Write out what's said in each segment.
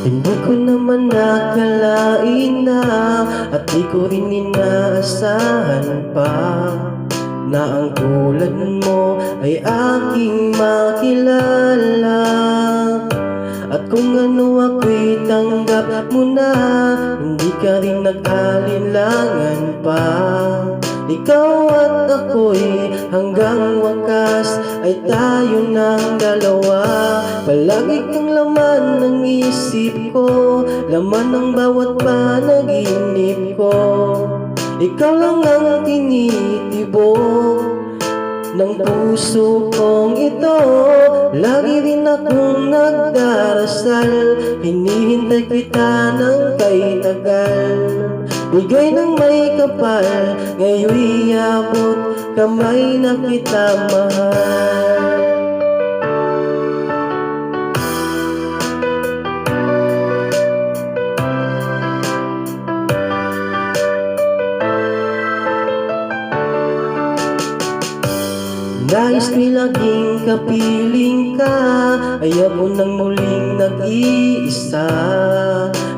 Hindi ko naman nakalain na at di ko rin inaasahan pa na ang tulad mo ay aking makilala. At kung ano ako'y tanggap mo na, hindi ka rin nag-alinlangan pa. Ikaw at ako'y hanggang wakas ay tayo ng dalawa. Palagi kang laman ng isip ko, laman ng bawat panaginip ko. Ikaw lang ang tinitibok ng puso kong ito. Lagi rin akong nagdarasal, hinihintay kita ng kay tagal. Bigay ng may kapal, ngayon'y abot kamay na kita mahal. Nais ko'y laging kapiling ka, ayaw ko nang muling nag-iisa.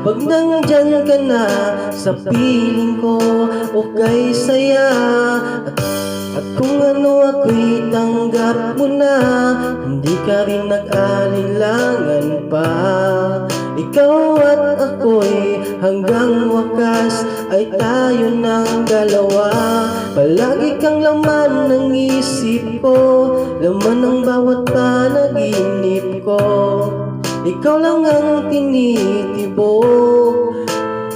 Pag nandyan ka na sa piling ko, okay saya. At kung ano ako'y tanggap mo na, hindi ka rin nag-alinlangan pa. Ikaw at ako'y hanggang wakas ay tayo ng dalawa. Palagi kang laman ng isip ko, laman ng bawat panaginip ko. Ikaw lang ang tinitibok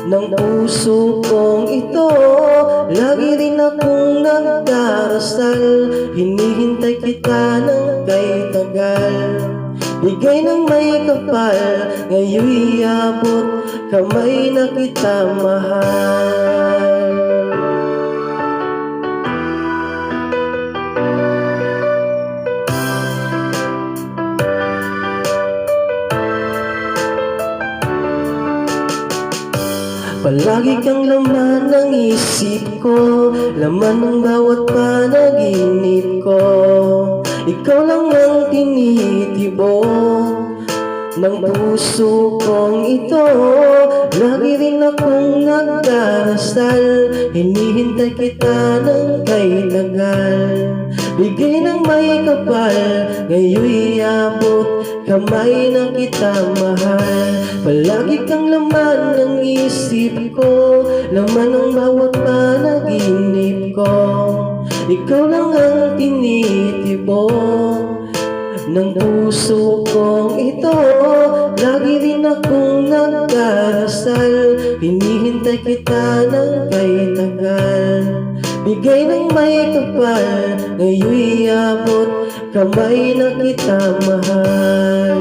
ng puso kong ito. Lagi rin akong nagdarasal, hinihintay kita ng kay tagal. Bigay ng may kapal, ngayon'y abot kamay na kita mahal. Palagi kang laman ng isip ko, laman ng bawat panaginip ko. Ikaw lang ang tinitibok ng puso kong ito. Lagi rin akong nagdarasal, hinihintay kita ng kay tagal. Bigay ng may kapal, ngayon'y abot kamay na kita mahal. Palagi kang laman ng isip ko, laman ng bawat panaginip ko. Ikaw lang ang tinitibok ng puso kong ito. Lagi rin akong nagdarasal, hinihintay kita ng kay tagal. Bigay ng may kapal, ngayon'y abot kamay na kita mahal.